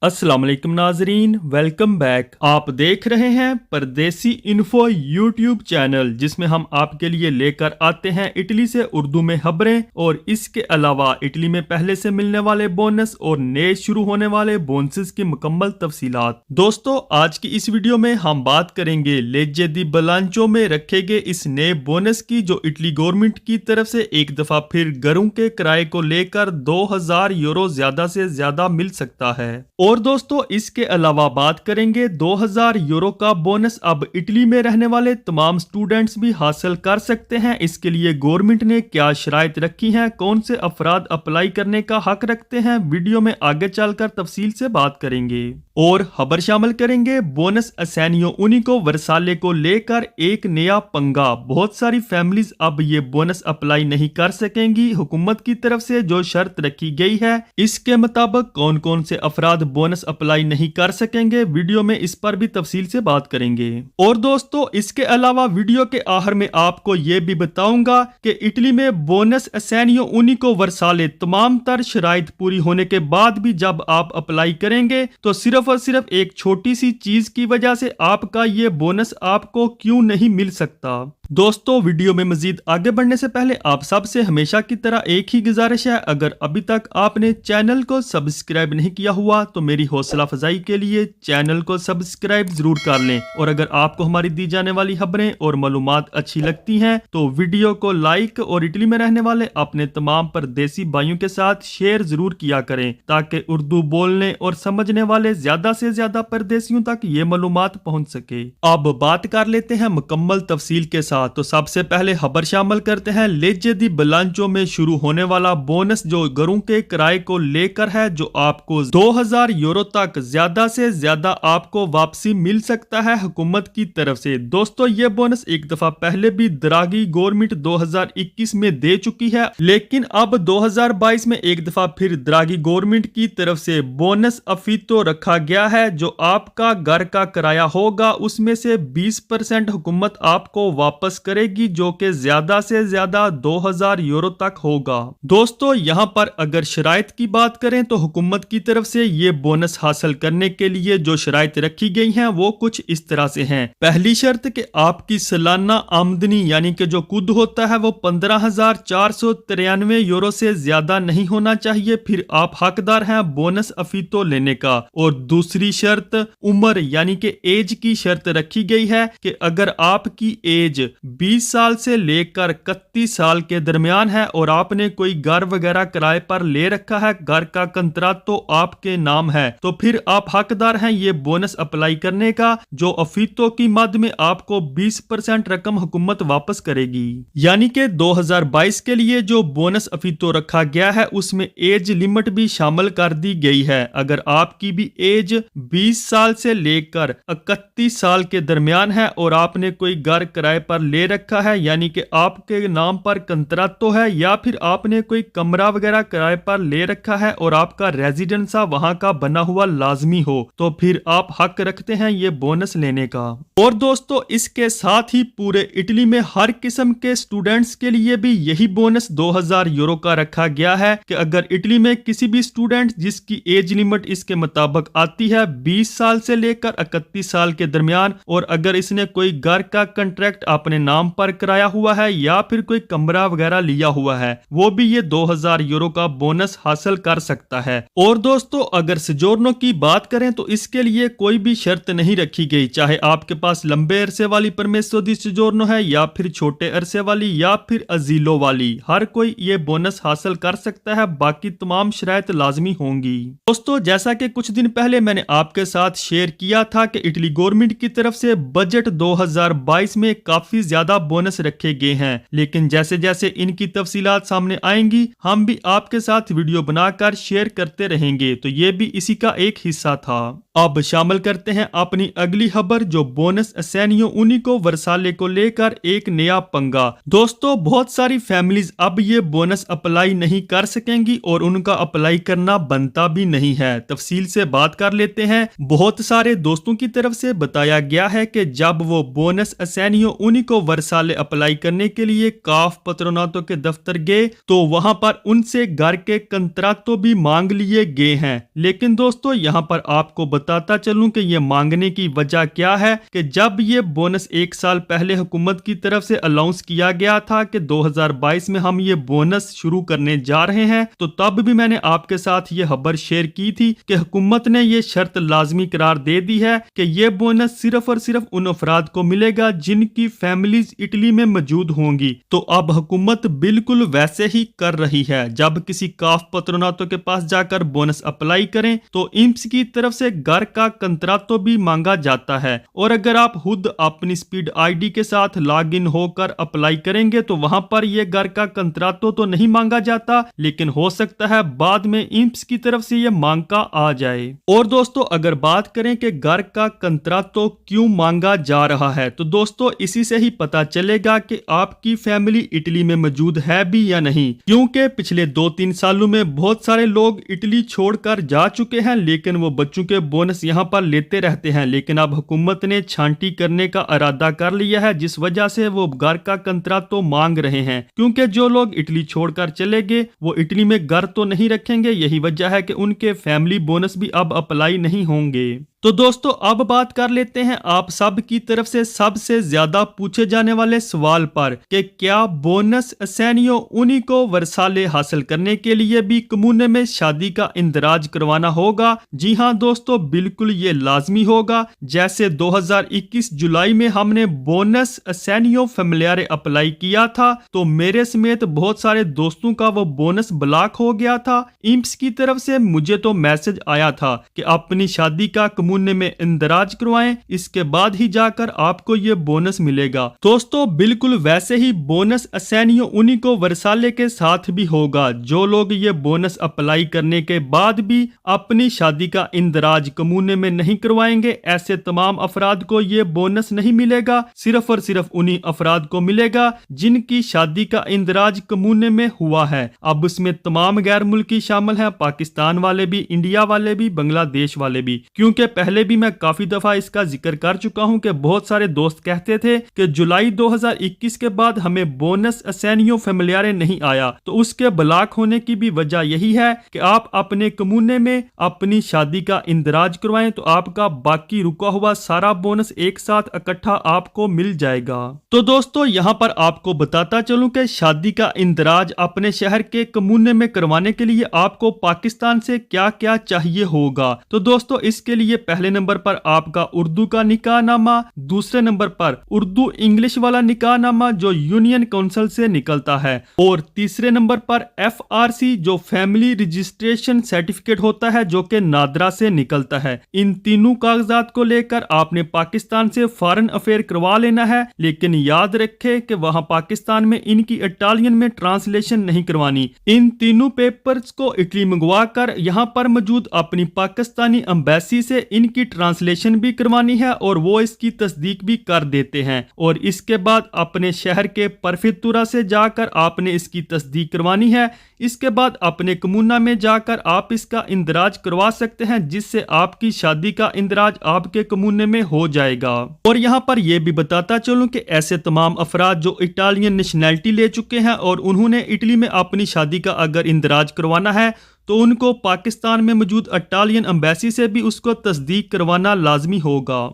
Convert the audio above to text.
अस्सलाम वालेकुम नाजरीन, वेलकम बैक। आप देख रहे हैं परदेसी इन्फो यूट्यूब चैनल, जिसमें हम आपके लिए लेकर आते हैं इटली से उर्दू में खबरें और इसके अलावा इटली में पहले से मिलने वाले बोनस और नए शुरू होने वाले बोनसेस की मुकम्मल तफसीलात। दोस्तों, आज की इस वीडियो में हम बात करेंगे लेजे दी बिलांचो में रखे गए इस नए बोनस की, जो इटली गवर्नमेंट की तरफ से एक दफा फिर घरों के किराए को लेकर 2000 यूरो ज्यादा से ज्यादा मिल सकता है। और दोस्तों, इसके अलावा बात करेंगे 2000 यूरो का बोनस अब इटली में रहने वाले तमाम स्टूडेंट्स भी हासिल कर सकते हैं। इसके लिए गवर्नमेंट ने क्या शराइत रखी हैं, कौन से अफराद अप्लाई करने का हक रखते हैं, वीडियो में आगे चलकर तफसील से बात करेंगे। और खबर शामिल करेंगे बोनस असैनियो उनिको वर्साले को लेकर एक नया पंगा। बहुत सारी फैमिलीज अब ये बोनस अप्लाई नहीं कर सकेंगी। हुकूमत की तरफ से जो शर्त रखी गई है, इसके मुताबिक कौन कौन से अफराद बोनस अप्लाई नहीं कर सकेंगे, वीडियो में इस पर भी तफसील से बात करेंगे। और दोस्तों, इसके अलावा वीडियो के आखिर में आपको ये भी बताऊंगा कि इटली में बोनस असैनियो उनिको वर्साले तमाम तर शराइत पूरी होने के बाद भी जब आप अप्लाई करेंगे तो सिर्फ और सिर्फ एक छोटी सी चीज की वजह से आपका ये बोनस आपको क्यों नहीं मिल सकता। दोस्तों, वीडियो में मजीद आगे बढ़ने से पहले आप सबसे हमेशा की तरह एक ही गुजारिश है, अगर अभी तक आपने चैनल को सब्सक्राइब नहीं किया हुआ तो मेरी हौसला अफजाई के लिए चैनल को सब्सक्राइब जरूर कर लें। और अगर आपको हमारी दी जाने वाली खबरें और मालूमात अच्छी लगती हैं तो वीडियो को लाइक और इटली में रहने वाले अपने तमाम परदेसी भाइयों के साथ शेयर जरूर किया करें, ताकि उर्दू बोलने और समझने वाले ज्यादा से ज्यादा परदेसियों तक ये मालूमात पहुंच सके। अब बात कर लेते हैं मुकम्मल तफसील के साथ। तो सबसे पहले खबर शामिल करते हैं लेजे दी बिलांचो में शुरू होने वाला बोनस, जो घरों के किराए को लेकर है, जो आपको 2000 यूरो तक ज्यादा से ज्यादा आपको वापसी मिल सकता है हुकूमत की तरफ से। दोस्तों, ये बोनस एक दफा पहले भी द्रागी गवर्नमेंट 2021 में दे चुकी है, लेकिन अब 2022 में एक दफा फिर द्रागी गवर्नमेंट की तरफ से बोनस अफीतो रखा गया है। जो आपका घर का किराया होगा उसमें से 20% हुकूमत आपको वापस करेगी, जो कि ज्यादा से ज्यादा 2000 यूरो तक होगा। दोस्तों, यहाँ पर अगर शराइत की बात करें तो हुकूमत की तरफ से ये बोनस हासिल करने के लिए जो शराइत रखी गई हैं वो कुछ इस तरह से हैं। पहली शर्त कि आपकी सालाना आमदनी यानी कि जो कुद होता है वो 15,493 यूरो से ज्यादा नहीं होना चाहिए, फिर आप हकदार हैं बोनस अफीतो लेने का। और दूसरी शर्त उम्र यानी कि एज की शर्त रखी गई है कि अगर आपकी एज 20 साल से लेकर 31 साल के दरमियान है और आपने कोई घर वगैरह किराए पर ले रखा है, घर का कंत्राट तो आपके नाम है, तो फिर आप हकदार हैं ये बोनस अप्लाई करने का, जो अफीतो की मद में आपको 20% रकम हुकूमत वापस करेगी। यानी कि 2022 के लिए जो बोनस अफीतो रखा गया है उसमें एज लिमिट भी शामिल कर दी गई है। अगर आपकी भी एज 20 साल से लेकर 31 साल के दरमियान है और आपने कोई घर किराए पर ले रखा है, यानी कि आपके नाम पर कंत्राट तो है या फिर आपने कोई कमरा वगैरह किराए पर ले रखा है और आपका रेजिडेंस वहां का बना हुआ लाजमी हो, तो फिर आप हक रखते हैं ये बोनस लेने का। और दोस्तों, इसके साथ ही पूरे इटली में हर किस्म के स्टूडेंट्स के लिए भी यही बोनस 2000 यूरो का रखा गया है कि अगर इटली में किसी भी स्टूडेंट जिसकी एज लिमिट इसके मुताबिक आती है 20 साल से लेकर 31 साल के दरमियान, और अगर इसने कोई घर का कंट्रैक्ट अपने नाम पर कराया हुआ है या फिर कोई कमरा वगैरह लिया हुआ है, वो भी ये 2000 यूरो का बोनस हासिल कर सकता है। और दोस्तों, अगर सजोर्नो की बात करें तो इसके लिए कोई भी शर्त नहीं रखी गई, चाहे आपके पास लंबे अरसे वाली परमेसो दी सजोर्नो है या फिर छोटे अरसे वाली या फिर अजीलो वाली, हर कोई ये बोनस हासिल कर सकता है। बाकी तमाम शराइत लाजमी होंगी। दोस्तों, जैसा कि कुछ दिन पहले मैंने आपके साथ शेयर किया था कि इटली गवर्नमेंट की तरफ से बजट 2022 में काफी ज्यादा बोनस रखे गए हैं, लेकिन जैसे जैसे इनकी तफसीलात सामने आएंगी हम भी आपके साथ वीडियो बनाकर शेयर करते रहेंगे। तो ये भी इसी का एक हिस्सा था। अब शामिल करते हैं अपनी अगली खबर, जो बोनस असैनियो उनिको वर्साले को लेकर एक नया पंगा। दोस्तों, बहुत सारी फैमिलीज अब ये बोनस अप्लाई नहीं कर सकेंगी और उनका अप्लाई करना बनता भी नहीं है। तफसील से बात कर लेते हैं। बहुत सारे दोस्तों की तरफ से बताया गया है कि जब वो बोनस असैनियो उनिको वर्साले अप्लाई करने के लिए काफ पत्रोनातो के दफ्तर गए तो वहां पर उनसे घर के कंत्राटो भी मांग लिए गए हैं। लेकिन दोस्तों, यहाँ पर आपको बताता चलूं कि ये मांगने की वजह क्या है कि जब ये बोनस एक साल पहले हुकूमत की तरफ से अनाउंस किया गया था कि 2022 में हम ये बोनस शुरू करने जा रहे हैं, तो तब भी मैंने आपके साथ ये खबर शेयर की थी कि हुकूमत ने ये शर्त लाजमी करार दे दी है कि ये बोनस सिर्फ और सिर्फ उन अफराद को मिलेगा जिनकी फैमिलीज इटली में मौजूद होंगी। तो अब हुकूमत बिल्कुल वैसे ही कर रही है। जब किसी काफ पत्रोनातो के पास जाकर बोनस अप्लाई करें तो इंप्स की तरफ से घर का कंत्राटो भी मांगा जाता है, और अगर आप खुद अपनी स्पीड आईडी के साथ लॉग इन होकर अप्लाई करेंगे तो वहां पर यह घर का कंत्राटो तो नहीं मांगा जाता, लेकिन हो सकता है बाद में इंप्स की तरफ से यह मांग का आ जाए। और दोस्तों, अगर बात करें कि घर का कंत्राटो क्यों मांगा जा रहा है, तो दोस्तों इसी से ही पता चलेगा कि आपकी फैमिली इटली में मौजूद है भी या नहीं, क्योंकि पिछले 2-3 सालों में बहुत सारे लोग इटली छोड़कर जा चुके हैं, लेकिन वो बच्चों के बोनस यहाँ पर लेते रहते हैं। लेकिन अब हुकूमत ने छांटी करने का इरादा कर लिया है, जिस वजह से वो घर का कंत्राटो मांग रहे हैं, क्योंकि जो लोग इटली छोड़कर चले गए वो इटली में घर तो नहीं रखेंगे। यही वजह है कि उनके फैमिली बोनस भी अब अप्लाई नहीं होंगे। तो दोस्तों, अब बात कर लेते हैं आप सब की तरफ से सबसे ज्यादा पूछे जाने वाले सवाल पर कि क्या बोनस असैनियो उनिको वर्साले हासिल करने के लिए भी कमूने में शादी का इंदराज करवाना होगा। जी हाँ दोस्तों, बिल्कुल ये लाजमी होगा। जैसे 2021 जुलाई में हमने बोनस असैनियो फैमिलियारे अप्लाई किया था, तो मेरे समेत बहुत सारे दोस्तों का वो बोनस ब्लॉक हो गया था। इंप्स की तरफ से मुझे तो मैसेज आया था कि अपनी शादी का कमूने में इंदराज करवाएं, इसके बाद ही जाकर आपको ये बोनस मिलेगा। दोस्तों, बिल्कुल वैसे ही बोनस असैनियो उनिको वर्साले के साथ भी होगा। जो लोग ये बोनस अप्लाई करने के बाद भी अपनी शादी का इंदराज कमूने में नहीं करवाएंगे, ऐसे तमाम अफराद को ये बोनस नहीं मिलेगा। सिर्फ और सिर्फ उन्हीं अफराद को मिलेगा जिनकी शादी का इंदराज कमूने में हुआ है। अब इसमें तमाम गैर मुल्की शामिल हैं, पाकिस्तान वाले भी, इंडिया वाले भी, बांग्लादेश वाले भी, क्योंकि पहले भी मैं काफी दफा इसका जिक्र कर चुका हूं कि बहुत सारे दोस्त कहते थे कि जुलाई 2021 के बाद हमें बोनस असैनियो फैमिलियारे नहीं आया। तो उसके ब्लॉक होने की भी वजह यही है कि आप अपने कमूने में अपनी शादी का इंदराज करवाएं, तो आपका बाकी रुका हुआ सारा बोनस एक साथ इकट्ठा आपको मिल जाएगा। तो दोस्तों, यहाँ पर आपको बताता चलूं कि शादी का इंदराज अपने शहर के कमूने में करवाने के लिए आपको पाकिस्तान से क्या क्या चाहिए होगा। तो दोस्तों, इसके लिए पहले नंबर पर आपका उर्दू का निकाहनामा, दूसरे नंबर पर उर्दू इंग्लिश वाला निकाहनामा जो यूनियन काउंसिल से निकलता है, और तीसरे नंबर पर FRC जो फैमिली रजिस्ट्रेशन सर्टिफिकेट होता है जो कि नादरा से निकलता है। इन तीनों कागजात को लेकर आपने पाकिस्तान से फॉरेन अफेयर करवा लेना है, लेकिन याद रखे कि वहां पाकिस्तान में इनकी इटालियन में ट्रांसलेशन नहीं करवानी। इन तीनों पेपर्स को इटली मंगवा कर यहाँ पर मौजूद अपनी पाकिस्तानी एम्बेसी से इनकी ट्रांसलेशन भी करवानी है, और वो इसकी तस्दीक भी कर देते हैं। और इसके बाद अपने शहर के परफितुरा से जाकर आपने इसकी तस्दीक करवानी है। इसके बाद अपने कमूना में जाकर आप इसका इंदराज करवा सकते हैं, जिससे आपकी शादी का इंदराज आपके कमूने में हो जाएगा। और यहाँ पर यह भी बताता चलूं कि ऐसे तमाम अफराद जो इटालियन नेशनैलिटी ले चुके हैं और उन्होंने इटली में अपनी शादी का अगर इंदराज करवाना है, तो उनको पाकिस्तान में मौजूद इटालियन एम्बेसी से भी उसको तस्दीक करवाना लाजमी होगा।